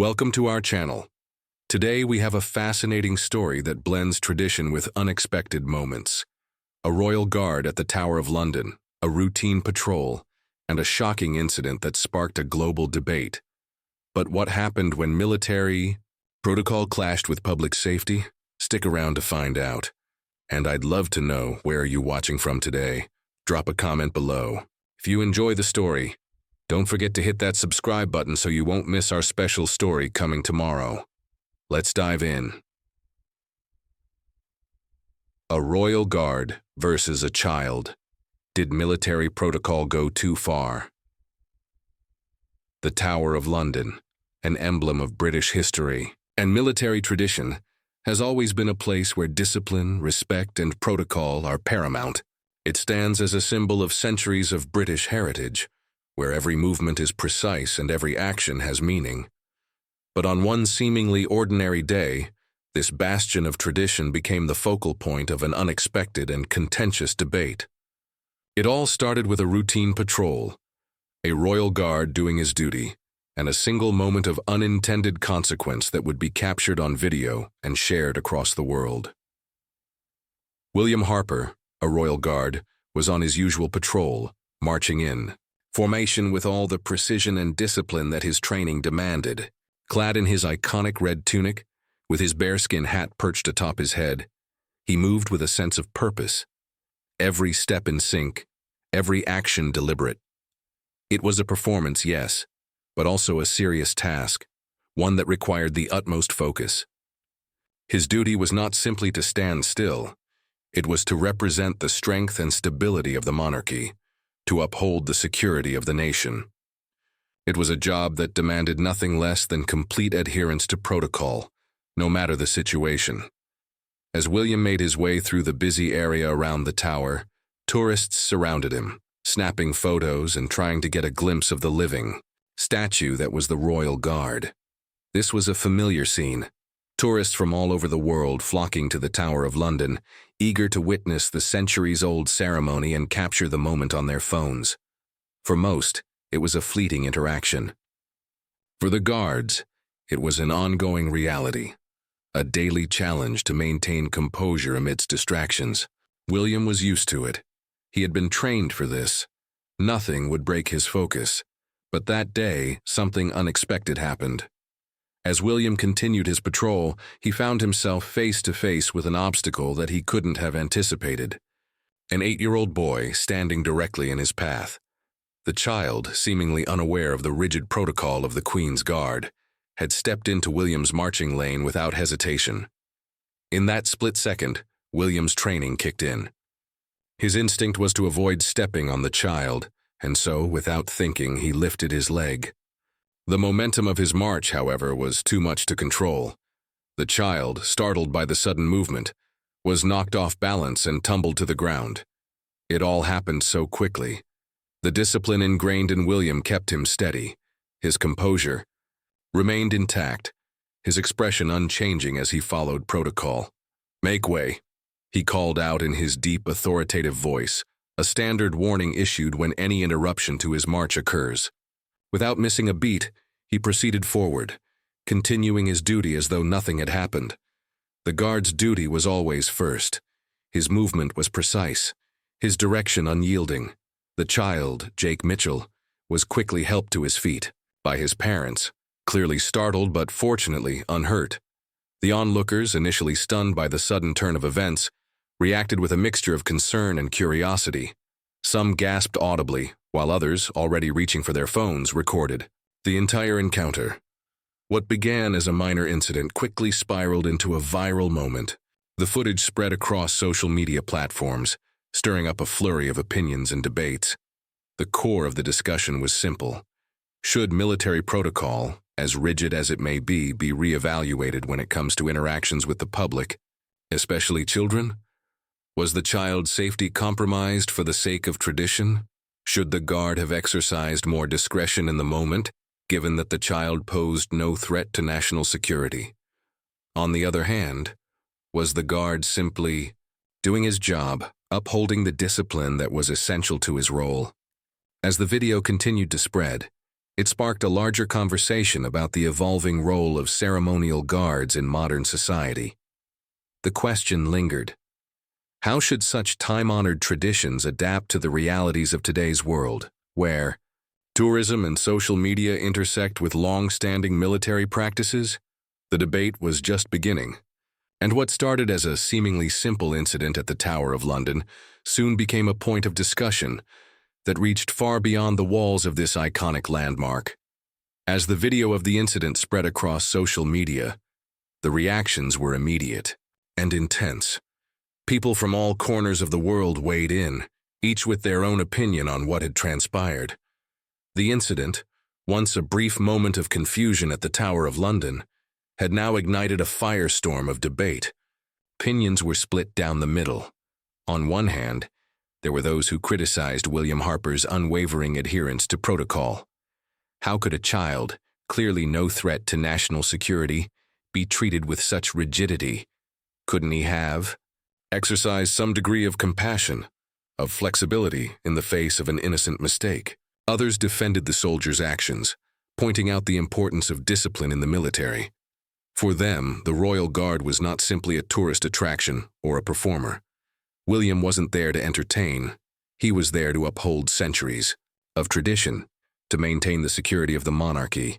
Welcome to our channel. Today we have a fascinating story that blends tradition with unexpected moments. A royal guard at the Tower of London, a routine patrol, and a shocking incident that sparked a global debate. But what happened when military protocol clashed with public safety? Stick around to find out. And I'd love to know where you're watching from today. Drop a comment below. If you enjoy the story, don't forget to hit that subscribe button so you won't miss our special story coming tomorrow. Let's dive in. A royal guard versus a child. Did military protocol go too far? The Tower of London, an emblem of British history and military tradition, has always been a place where discipline, respect, and protocol are paramount. It stands as a symbol of centuries of British heritage, where every movement is precise and every action has meaning. But on one seemingly ordinary day, this bastion of tradition became the focal point of an unexpected and contentious debate. It all started with a routine patrol, a royal guard doing his duty, and a single moment of unintended consequence that would be captured on video and shared across the world. William Harper, a royal guard, was on his usual patrol, marching in formation with all the precision and discipline that his training demanded. Clad in his iconic red tunic, with his bearskin hat perched atop his head, he moved with a sense of purpose. Every step in sync, every action deliberate. It was a performance, yes, but also a serious task, one that required the utmost focus. His duty was not simply to stand still. It was to represent the strength and stability of the monarchy, to uphold the security of the nation. It was a job that demanded nothing less than complete adherence to protocol, no matter the situation. As William made his way through the busy area around the tower, tourists surrounded him, snapping photos and trying to get a glimpse of the living statue that was the royal guard. This was a familiar scene. Tourists from all over the world flocking to the Tower of London, eager to witness the centuries-old ceremony and capture the moment on their phones. For most, it was a fleeting interaction. For the guards, it was an ongoing reality, a daily challenge to maintain composure amidst distractions. William was used to it. He had been trained for this. Nothing would break his focus. But that day, something unexpected happened. As William continued his patrol, he found himself face to face with an obstacle that he couldn't have anticipated. An 8-year-old boy standing directly in his path. The child, seemingly unaware of the rigid protocol of the Queen's Guard, had stepped into William's marching lane without hesitation. In that split second, William's training kicked in. His instinct was to avoid stepping on the child, and so, without thinking, he lifted his leg. The momentum of his march, however, was too much to control. The child, startled by the sudden movement, was knocked off balance and tumbled to the ground. It all happened so quickly. The discipline ingrained in William kept him steady. His composure remained intact, his expression unchanging as he followed protocol. "Make way," he called out in his deep, authoritative voice, a standard warning issued when any interruption to his march occurs. Without missing a beat, he proceeded forward, continuing his duty as though nothing had happened. The guard's duty was always first. His movement was precise, his direction unyielding. The child, Jake Mitchell, was quickly helped to his feet by his parents, clearly startled but fortunately unhurt. The onlookers, initially stunned by the sudden turn of events, reacted with a mixture of concern and curiosity. Some gasped audibly, while others, already reaching for their phones, recorded the entire encounter. What began as a minor incident quickly spiraled into a viral moment. The footage spread across social media platforms, stirring up a flurry of opinions and debates. The core of the discussion was simple. Should military protocol, as rigid as it may be reevaluated when it comes to interactions with the public, especially children? Was the child's safety compromised for the sake of tradition? Should the guard have exercised more discretion in the moment, given that the child posed no threat to national security? On the other hand, was the guard simply doing his job, upholding the discipline that was essential to his role? As the video continued to spread, It sparked a larger conversation about the evolving role of ceremonial guards in modern society. The question lingered: how should such time-honored traditions adapt to the realities of today's world, where tourism and social media intersect with long-standing military practices? The debate was just beginning, and what started as a seemingly simple incident at the Tower of London soon became a point of discussion that reached far beyond the walls of this iconic landmark. As the video of the incident spread across social media, the reactions were immediate and intense. People from all corners of the world weighed in, each with their own opinion on what had transpired. The incident, once a brief moment of confusion at the Tower of London, had now ignited a firestorm of debate. Opinions were split down the middle. On one hand, there were those who criticized William Harper's unwavering adherence to protocol. How could a child, clearly no threat to national security, be treated with such rigidity? Couldn't he have exercised some degree of compassion, of flexibility in the face of an innocent mistake? Others defended the soldier's actions, pointing out the importance of discipline in the military. For them, the Royal Guard was not simply a tourist attraction or a performer. William wasn't there to entertain. He was there to uphold centuries of tradition, to maintain the security of the monarchy,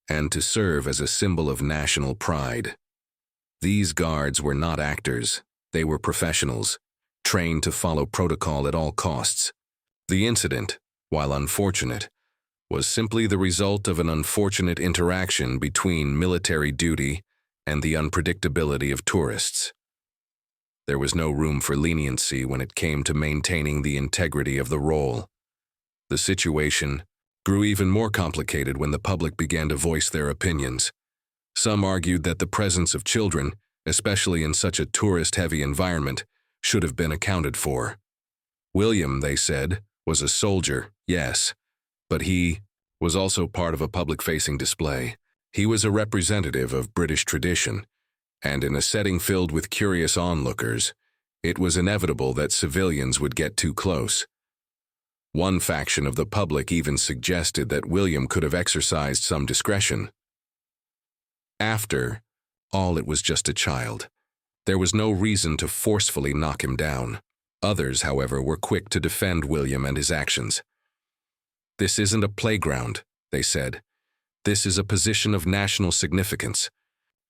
and to serve as a symbol of national pride. These guards were not actors. They were professionals, trained to follow protocol at all costs. The incident, while unfortunate, was simply the result of an unfortunate interaction between military duty and the unpredictability of tourists. There was no room for leniency when it came to maintaining the integrity of the role. The situation grew even more complicated when the public began to voice their opinions. Some argued that the presence of children, especially in such a tourist-heavy environment, should have been accounted for. William, they said, was a soldier, yes, but he was also part of a public-facing display. He was a representative of British tradition, and in a setting filled with curious onlookers, it was inevitable that civilians would get too close. One faction of the public even suggested that William could have exercised some discretion. After all, it was just a child. There was no reason to forcefully knock him down. Others, however, were quick to defend William and his actions. "This isn't a playground," they said. "This is a position of national significance."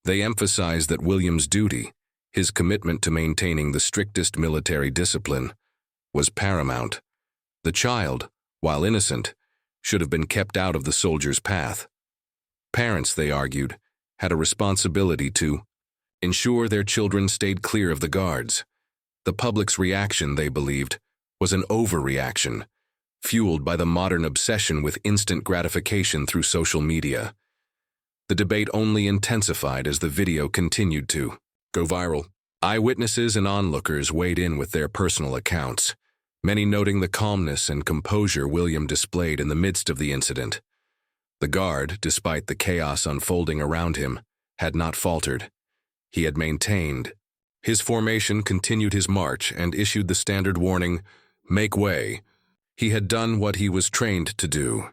They emphasized that William's duty, his commitment to maintaining the strictest military discipline, was paramount. The child, while innocent, should have been kept out of the soldier's path. Parents, they argued, had a responsibility to ensure their children stayed clear of the guards. The public's reaction, they believed, was an overreaction, fueled by the modern obsession with instant gratification through social media. The debate only intensified as the video continued to go viral. Eyewitnesses and onlookers weighed in with their personal accounts, many noting the calmness and composure William displayed in the midst of the incident. The guard, despite the chaos unfolding around him, had not faltered. He had maintained. His formation continued his march and issued the standard warning, "Make way." He had done what he was trained to do.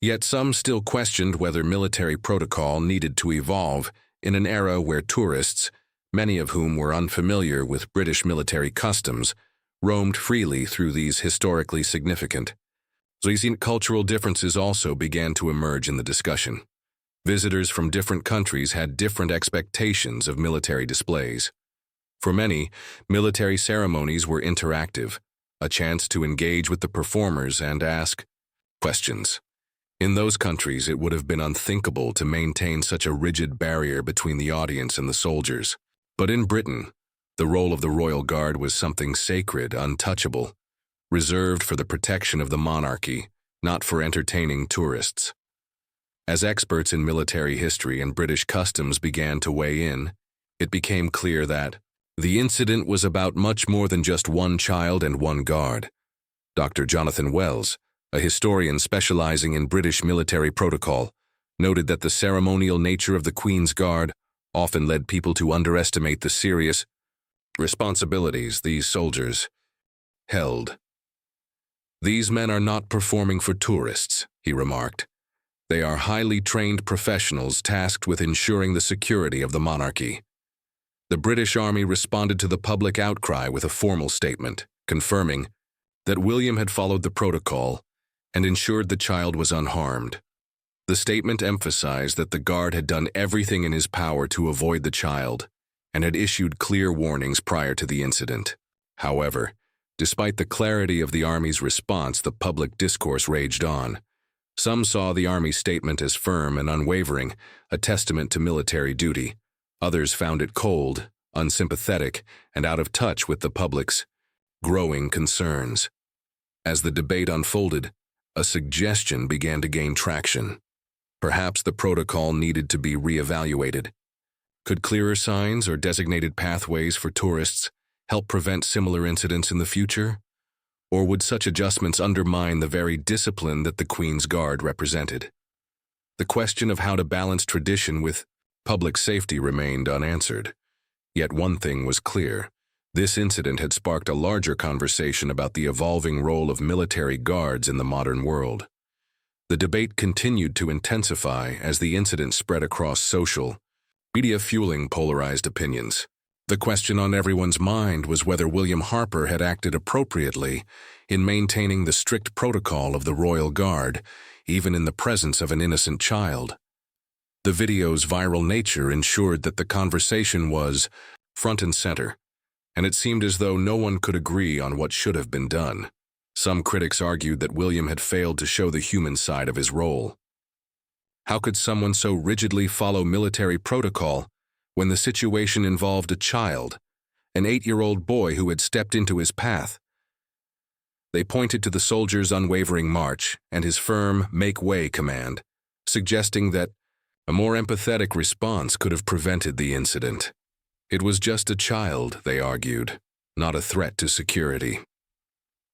Yet some still questioned whether military protocol needed to evolve in an era where tourists, many of whom were unfamiliar with British military customs, roamed freely through these historically significant. Recent cultural differences also began to emerge in the discussion. Visitors from different countries had different expectations of military displays. For many, military ceremonies were interactive, a chance to engage with the performers and ask questions. In those countries, it would have been unthinkable to maintain such a rigid barrier between the audience and the soldiers. But in Britain, the role of the Royal Guard was something sacred, untouchable, reserved for the protection of the monarchy, not for entertaining tourists. As experts in military history and British customs began to weigh in, it became clear that the incident was about much more than just one child and one guard. Dr. Jonathan Wells, a historian specializing in British military protocol, noted that the ceremonial nature of the Queen's Guard often led people to underestimate the serious responsibilities these soldiers held. "These men are not performing for tourists," he remarked. They are highly trained professionals tasked with ensuring the security of the monarchy. The British Army responded to the public outcry with a formal statement, confirming that William had followed the protocol and ensured the child was unharmed. The statement emphasized that the guard had done everything in his power to avoid the child and had issued clear warnings prior to the incident. However, despite the clarity of the Army's response, the public discourse raged on. Some saw the Army statement as firm and unwavering, a testament to military duty. Others found it cold, unsympathetic, and out of touch with the public's growing concerns. As the debate unfolded, a suggestion began to gain traction. Perhaps the protocol needed to be reevaluated. Could clearer signs or designated pathways for tourists help prevent similar incidents in the future? Or would such adjustments undermine the very discipline that the Queen's Guard represented? The question of how to balance tradition with public safety remained unanswered. Yet one thing was clear. This incident had sparked a larger conversation about the evolving role of military guards in the modern world. The debate continued to intensify as the incident spread across social media, fueling polarized opinions. The question on everyone's mind was whether William Harper had acted appropriately in maintaining the strict protocol of the Royal Guard, even in the presence of an innocent child. The video's viral nature ensured that the conversation was front and center, and it seemed as though no one could agree on what should have been done. Some critics argued that William had failed to show the human side of his role. How could someone so rigidly follow military protocol when the situation involved a child, an 8-year-old boy who had stepped into his path? They pointed to the soldier's unwavering march and his firm "make way" command, suggesting that a more empathetic response could have prevented the incident. It was just a child, they argued, not a threat to security.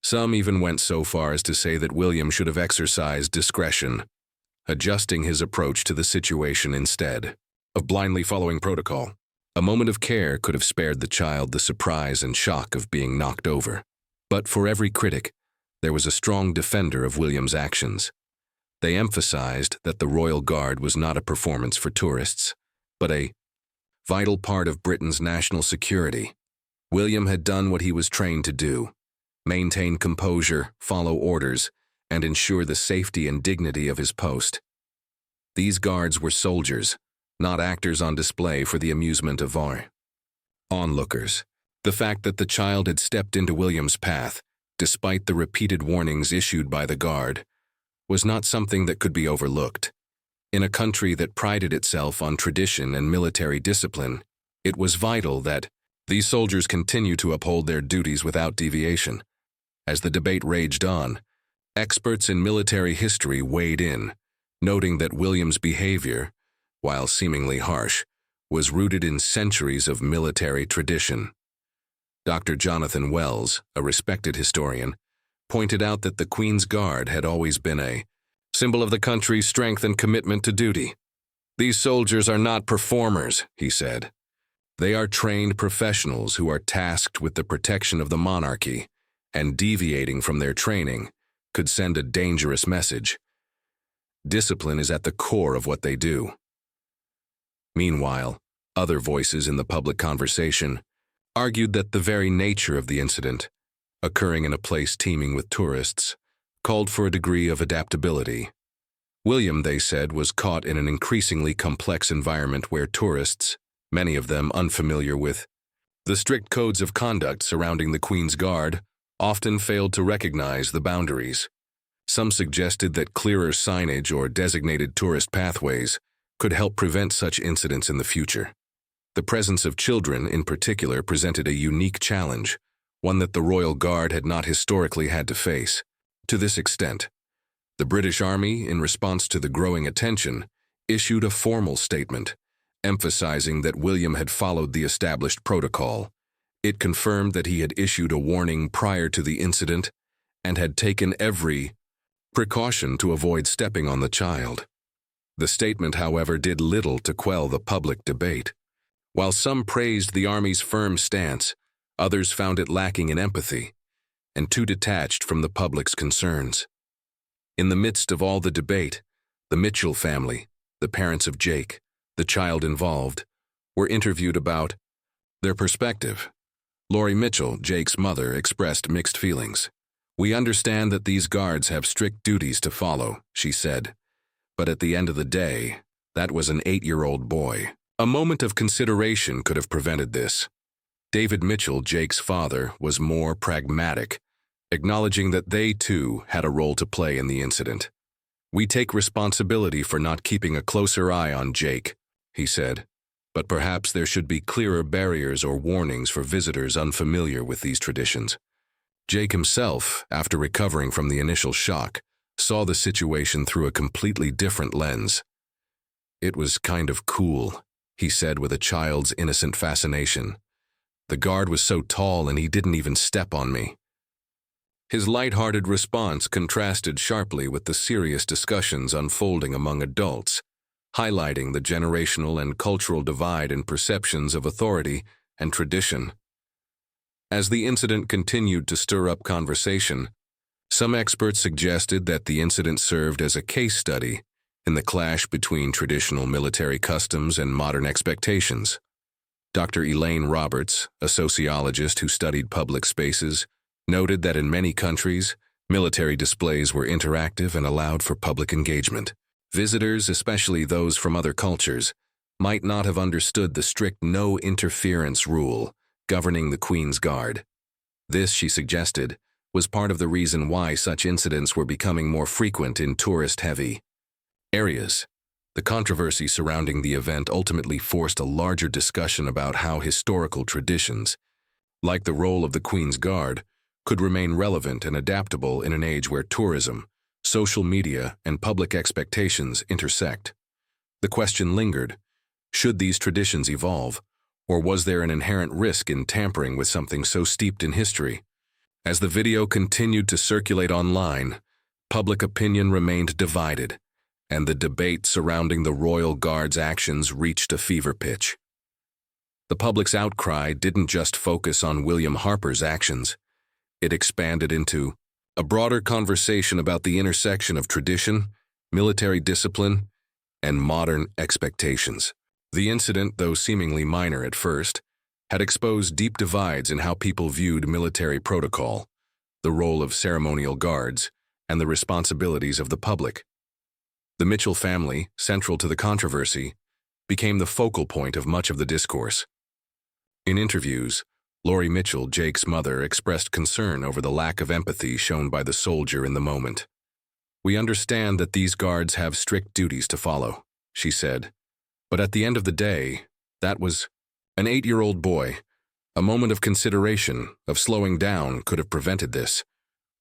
Some even went so far as to say that William should have exercised discretion, adjusting his approach to the situation instead of blindly following protocol. A moment of care could have spared the child the surprise and shock of being knocked over. But for every critic, there was a strong defender of William's actions. They emphasized that the Royal Guard was not a performance for tourists, but a vital part of Britain's national security. William had done what he was trained to do: maintain composure, follow orders, and ensure the safety and dignity of his post. These guards were soldiers, not actors on display for the amusement of our onlookers. The fact that the child had stepped into William's path, despite the repeated warnings issued by the guard, was not something that could be overlooked. In a country that prided itself on tradition and military discipline, it was vital that these soldiers continue to uphold their duties without deviation. As the debate raged on, experts in military history weighed in, noting that William's behavior, while seemingly harsh, was rooted in centuries of military tradition. Dr. Jonathan Wells, a respected historian, pointed out that the Queen's Guard had always been a symbol of the country's strength and commitment to duty. "These soldiers are not performers," he said. "They are trained professionals who are tasked with the protection of the monarchy, and deviating from their training could send a dangerous message. Discipline is at the core of what they do." Meanwhile, other voices in the public conversation argued that the very nature of the incident, occurring in a place teeming with tourists, called for a degree of adaptability. William, they said, was caught in an increasingly complex environment where tourists, many of them unfamiliar with the strict codes of conduct surrounding the Queen's Guard, often failed to recognize the boundaries. Some suggested that clearer signage or designated tourist pathways could help prevent such incidents in the future. The presence of children, in particular, presented a unique challenge, one that the Royal Guard had not historically had to face. To this extent, the British Army, in response to the growing attention, issued a formal statement, emphasizing that William had followed the established protocol. It confirmed that he had issued a warning prior to the incident and had taken every precaution to avoid stepping on the child. The statement, however, did little to quell the public debate. While some praised the Army's firm stance, others found it lacking in empathy and too detached from the public's concerns. In the midst of all the debate, The Mitchell family, the parents of Jake, the child involved, were interviewed about their perspective. Lori Mitchell, Jake's mother, expressed mixed feelings. "We understand that these guards have strict duties to follow," she said. "But at the end of the day, that was an 8-year-old boy. A moment of consideration could have prevented this." David Mitchell, Jake's father, was more pragmatic, acknowledging that they, too, had a role to play in the incident. "We take responsibility for not keeping a closer eye on Jake," he said. "But perhaps there should be clearer barriers or warnings for visitors unfamiliar with these traditions." Jake himself, after recovering from the initial shock, saw the situation through a completely different lens. "It was kind of cool," he said with a child's innocent fascination. "The guard was so tall and he didn't even step on me." His light-hearted response contrasted sharply with the serious discussions unfolding among adults, highlighting the generational and cultural divide in perceptions of authority and tradition. As the incident continued to stir up conversation, some experts suggested that the incident served as a case study in the clash between traditional military customs and modern expectations. Dr. Elaine Roberts, a sociologist who studied public spaces, noted that in many countries, military displays were interactive and allowed for public engagement. Visitors, especially those from other cultures, might not have understood the strict no-interference rule governing the Queen's Guard. This, she suggested, was part of the reason why such incidents were becoming more frequent in tourist-heavy areas. The controversy surrounding the event ultimately forced a larger discussion about how historical traditions, like the role of the Queen's Guard, could remain relevant and adaptable in an age where tourism, social media, and public expectations intersect. The question lingered: should these traditions evolve, or was there an inherent risk in tampering with something so steeped in history? As the video continued to circulate online, public opinion remained divided, and the debate surrounding the Royal Guard's actions reached a fever pitch. The public's outcry didn't just focus on William Harper's actions. It expanded into a broader conversation about the intersection of tradition, military discipline, and modern expectations. The incident, though seemingly minor at first, had exposed deep divides in how people viewed military protocol, the role of ceremonial guards, and the responsibilities of the public. The Mitchell family, central to the controversy, became the focal point of much of the discourse. In interviews, Lori Mitchell, Jake's mother, expressed concern over the lack of empathy shown by the soldier in the moment. "We understand that these guards have strict duties to follow," she said. "But at the end of the day, that was an 8-year-old boy. A moment of consideration, of slowing down, could have prevented this."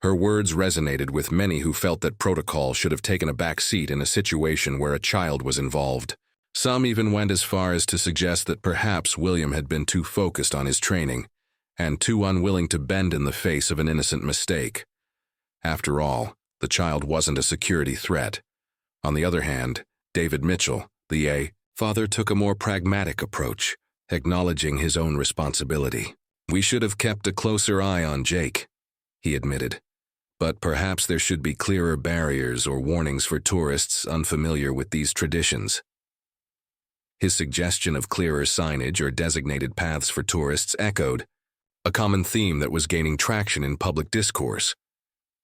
Her words resonated with many who felt that protocol should have taken a back seat in a situation where a child was involved. Some even went as far as to suggest that perhaps William had been too focused on his training and too unwilling to bend in the face of an innocent mistake. After all, the child wasn't a security threat. On the other hand, David Mitchell, the father, took a more pragmatic approach, acknowledging his own responsibility. "We should have kept a closer eye on Jake," he admitted. "But perhaps there should be clearer barriers or warnings for tourists unfamiliar with these traditions." His suggestion of clearer signage or designated paths for tourists echoed a common theme that was gaining traction in public discourse.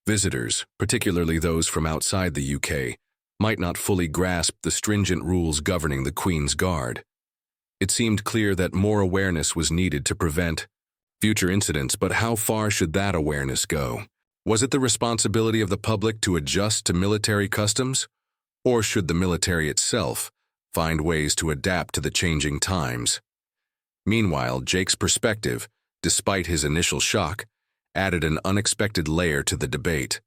Visitors, particularly those from outside the UK, might not fully grasp the stringent rules governing the Queen's Guard. It seemed clear that more awareness was needed to prevent future incidents, but how far should that awareness go? Was it the responsibility of the public to adjust to military customs, or should the military itself find ways to adapt to the changing times? Meanwhile, Jake's perspective, despite his initial shock, added an unexpected layer to the debate.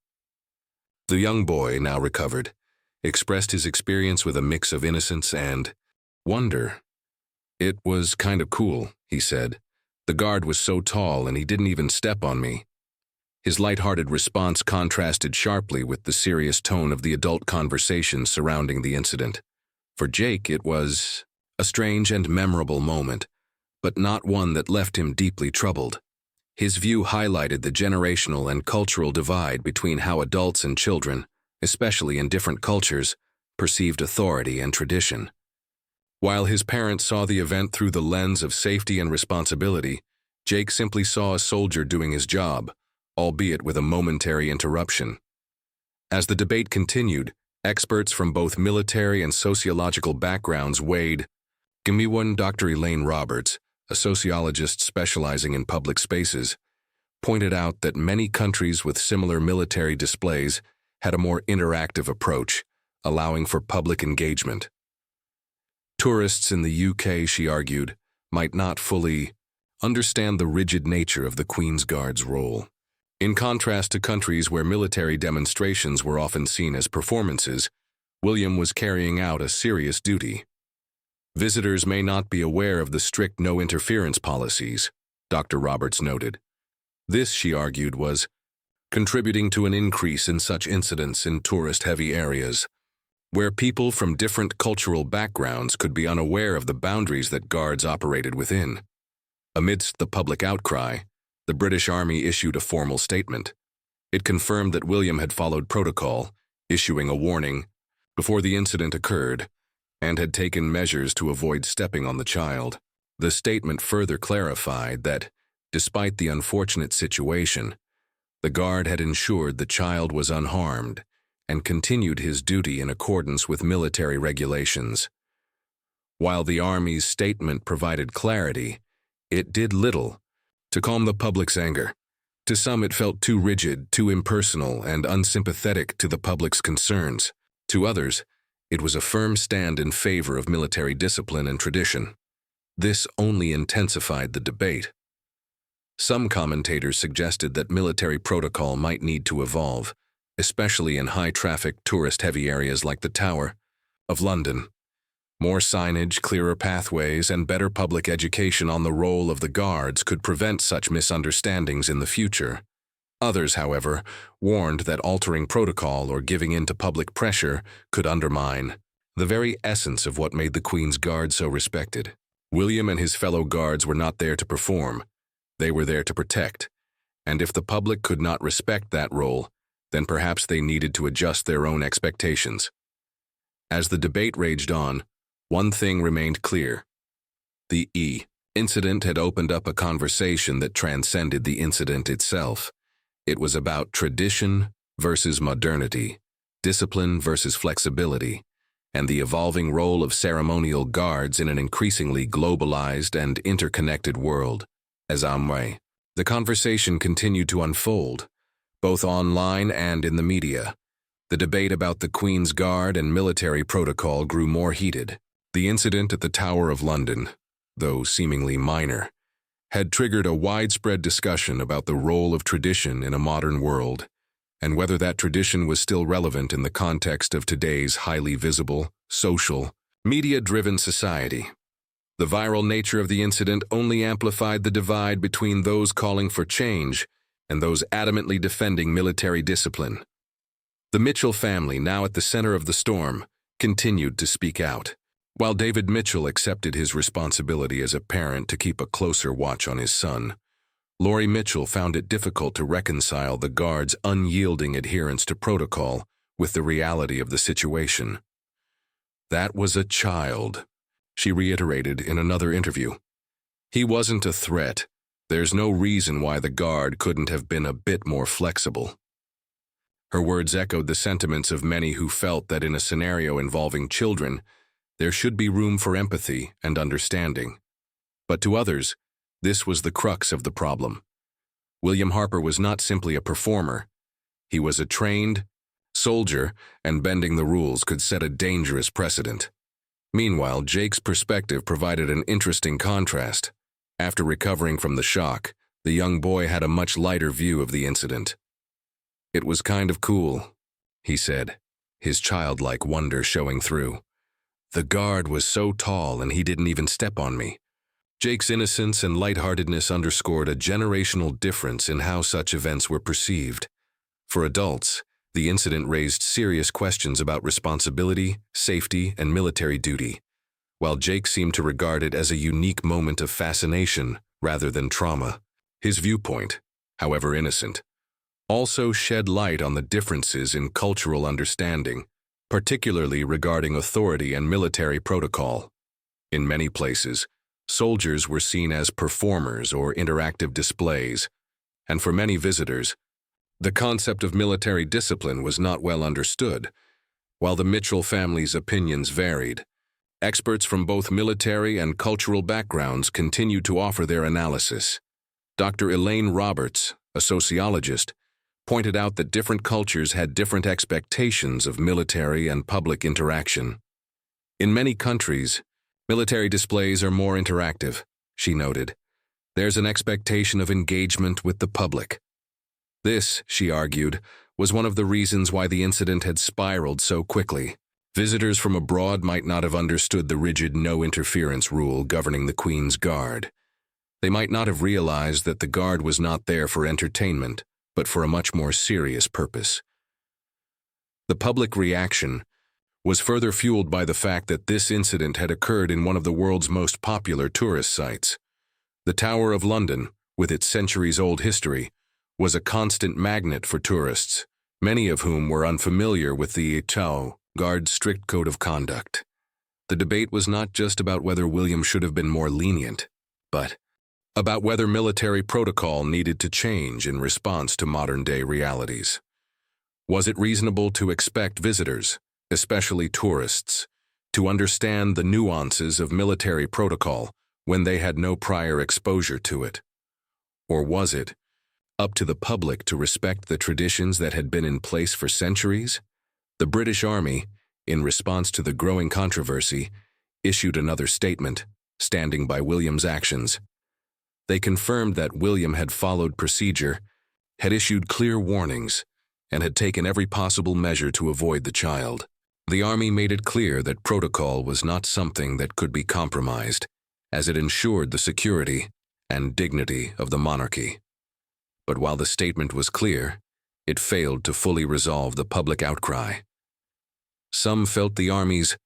The young boy, now recovered, expressed his experience with a mix of innocence and wonder. "It was kind of cool," he said. "The guard was so tall and he didn't even step on me." His lighthearted response contrasted sharply with the serious tone of the adult conversation surrounding the incident. For Jake, it was a strange and memorable moment, but not one that left him deeply troubled. His view highlighted the generational and cultural divide between how adults and children, especially in different cultures, perceived authority and tradition. While his parents saw the event through the lens of safety and responsibility, Jake simply saw a soldier doing his job, albeit with a momentary interruption. As the debate continued, experts from both military and sociological backgrounds weighed. Dr. Elaine Roberts, a sociologist specializing in public spaces, pointed out that many countries with similar military displays had a more interactive approach, allowing for public engagement. Tourists in the UK, she argued, might not fully understand the rigid nature of the Queen's Guard's role. In contrast to countries where military demonstrations were often seen as performances, William was carrying out a serious duty. Visitors may not be aware of the strict no-interference policies, Dr. Roberts noted. This, she argued, was contributing to an increase in such incidents in tourist-heavy areas, where people from different cultural backgrounds could be unaware of the boundaries that guards operated within. Amidst the public outcry, the British Army issued a formal statement. It confirmed that William had followed protocol, issuing a warning before the incident occurred, and had taken measures to avoid stepping on the child. The statement further clarified that, despite the unfortunate situation, the guard had ensured the child was unharmed and continued his duty in accordance with military regulations. While the Army's statement provided clarity, it did little to calm the public's anger. To some, it felt too rigid, too impersonal, and unsympathetic to the public's concerns. To others, it was a firm stand in favor of military discipline and tradition. This only intensified the debate. Some commentators suggested that military protocol might need to evolve, especially in high-traffic, tourist-heavy areas like the Tower of London. More signage, clearer pathways, and better public education on the role of the guards could prevent such misunderstandings in the future. Others, however, warned that altering protocol or giving in to public pressure could undermine the very essence of what made the Queen's Guard so respected. William and his fellow guards were not there to perform. They were there to protect, and if the public could not respect that role, then perhaps they needed to adjust their own expectations. As the debate raged on, one thing remained clear. The incident had opened up a conversation that transcended the incident itself. It was about tradition versus modernity, discipline versus flexibility, and the evolving role of ceremonial guards in an increasingly globalized and interconnected world. The conversation continued to unfold, both online and in the media. The debate about the Queen's Guard and military protocol grew more heated. The incident at the Tower of London, though seemingly minor, had triggered a widespread discussion about the role of tradition in a modern world, and whether that tradition was still relevant in the context of today's highly visible, social, media-driven society. The viral nature of the incident only amplified the divide between those calling for change and those adamantly defending military discipline. The Mitchell family, now at the center of the storm, continued to speak out. While David Mitchell accepted his responsibility as a parent to keep a closer watch on his son, Laurie Mitchell found it difficult to reconcile the guard's unyielding adherence to protocol with the reality of the situation. "That was a child," she reiterated in another interview. "He wasn't a threat. There's no reason why the guard couldn't have been a bit more flexible." Her words echoed the sentiments of many who felt that in a scenario involving children, there should be room for empathy and understanding. But to others, this was the crux of the problem. William Harper was not simply a performer. He was a trained soldier, and bending the rules could set a dangerous precedent. Meanwhile, Jake's perspective provided an interesting contrast. After recovering from the shock, the young boy had a much lighter view of the incident. "It was kind of cool," he said, his childlike wonder showing through. "The guard was so tall and he didn't even step on me." Jake's innocence and lightheartedness underscored a generational difference in how such events were perceived. For adults, the incident raised serious questions about responsibility, safety, and military duty, while Jake seemed to regard it as a unique moment of fascination rather than trauma. His viewpoint, however innocent, also shed light on the differences in cultural understanding, particularly regarding authority and military protocol. In many places, soldiers were seen as performers or interactive displays, and for many visitors, the concept of military discipline was not well understood. While the Mitchell family's opinions varied, experts from both military and cultural backgrounds continued to offer their analysis. Dr. Elaine Roberts, a sociologist, pointed out that different cultures had different expectations of military and public interaction. In many countries, military displays are more interactive, she noted. There's an expectation of engagement with the public. This, she argued, was one of the reasons why the incident had spiraled so quickly. Visitors from abroad might not have understood the rigid no-interference rule governing the Queen's Guard. They might not have realized that the Guard was not there for entertainment, but for a much more serious purpose. The public reaction was further fueled by the fact that this incident had occurred in one of the world's most popular tourist sites. The Tower of London, with its centuries-old history, was a constant magnet for tourists, many of whom were unfamiliar with the Guard's strict code of conduct. The debate was not just about whether William should have been more lenient, but about whether military protocol needed to change in response to modern-day realities. Was it reasonable to expect visitors, especially tourists, to understand the nuances of military protocol when they had no prior exposure to it? Or was it up to the public to respect the traditions that had been in place for centuries? The British Army, in response to the growing controversy, issued another statement, standing by William's actions. They confirmed that William had followed procedure, had issued clear warnings, and had taken every possible measure to avoid the child. The Army made it clear that protocol was not something that could be compromised, as it ensured the security and dignity of the monarchy. But while the statement was clear, it failed to fully resolve the public outcry. Some felt the Army's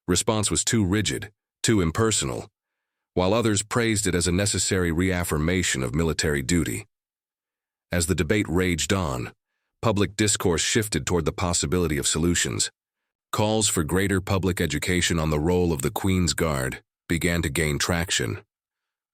response was too rigid, too impersonal, while others praised it as a necessary reaffirmation of military duty. As the debate raged on, public discourse shifted toward the possibility of solutions. Calls for greater public education on the role of the Queen's Guard began to gain traction.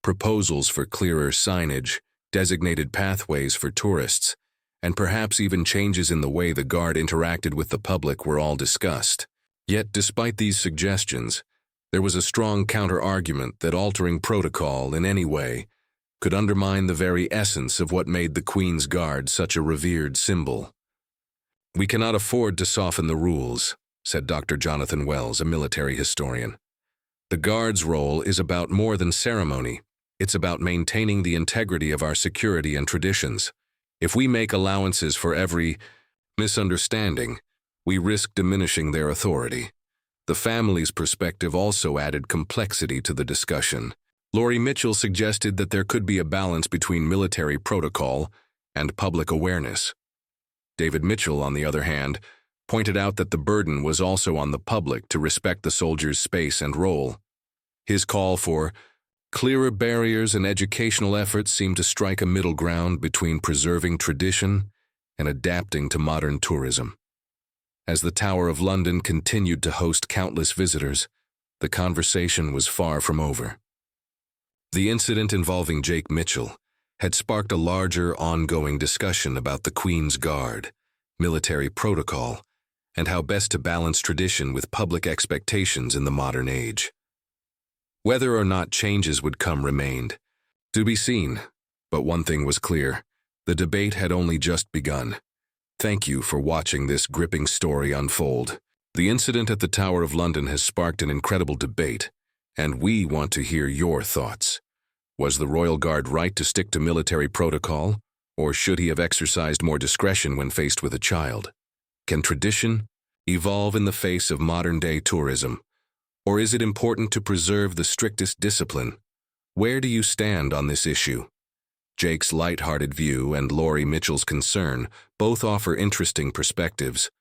Proposals for clearer signage, designated pathways for tourists, and perhaps even changes in the way the Guard interacted with the public were all discussed. Yet, despite these suggestions, there was a strong counter-argument that altering protocol in any way could undermine the very essence of what made the Queen's Guard such a revered symbol. "We cannot afford to soften the rules," said Dr. Jonathan Wells, a military historian. "The Guard's role is about more than ceremony. It's about maintaining the integrity of our security and traditions. If we make allowances for every misunderstanding, we risk diminishing their authority." The family's perspective also added complexity to the discussion. Laurie Mitchell suggested that there could be a balance between military protocol and public awareness. David Mitchell, on the other hand, pointed out that the burden was also on the public to respect the soldiers' space and role. His call for clearer barriers and educational efforts seemed to strike a middle ground between preserving tradition and adapting to modern tourism. As the Tower of London continued to host countless visitors, the conversation was far from over. The incident involving Jake Mitchell had sparked a larger, ongoing discussion about the Queen's Guard, military protocol, and how best to balance tradition with public expectations in the modern age. Whether or not changes would come remained to be seen, but one thing was clear: the debate had only just begun. Thank you for watching this gripping story unfold. The incident at the Tower of London has sparked an incredible debate, and we want to hear your thoughts. Was the Royal Guard right to stick to military protocol, or should he have exercised more discretion when faced with a child? Can tradition evolve in the face of modern-day tourism, or is it important to preserve the strictest discipline? Where do you stand on this issue? Jake's light-hearted view and Laurie Mitchell's concern both offer interesting perspectives.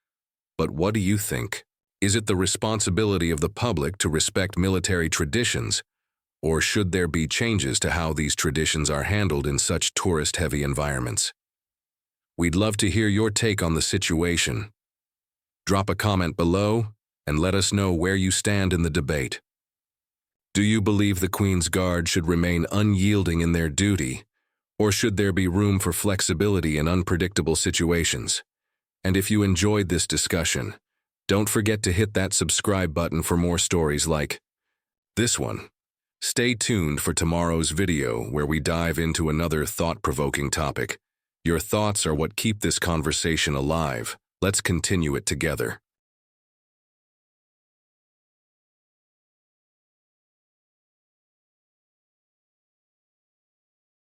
But what do you think? Is it the responsibility of the public to respect military traditions, or should there be changes to how these traditions are handled in such tourist-heavy environments? We'd love to hear your take on the situation. Drop a comment below and let us know where you stand in the debate. Do you believe the Queen's Guard should remain unyielding in their duty, or should there be room for flexibility in unpredictable situations? And if you enjoyed this discussion, don't forget to hit that subscribe button for more stories like this one. Stay tuned for tomorrow's video where we dive into another thought-provoking topic. Your thoughts are what keep this conversation alive. Let's continue it together.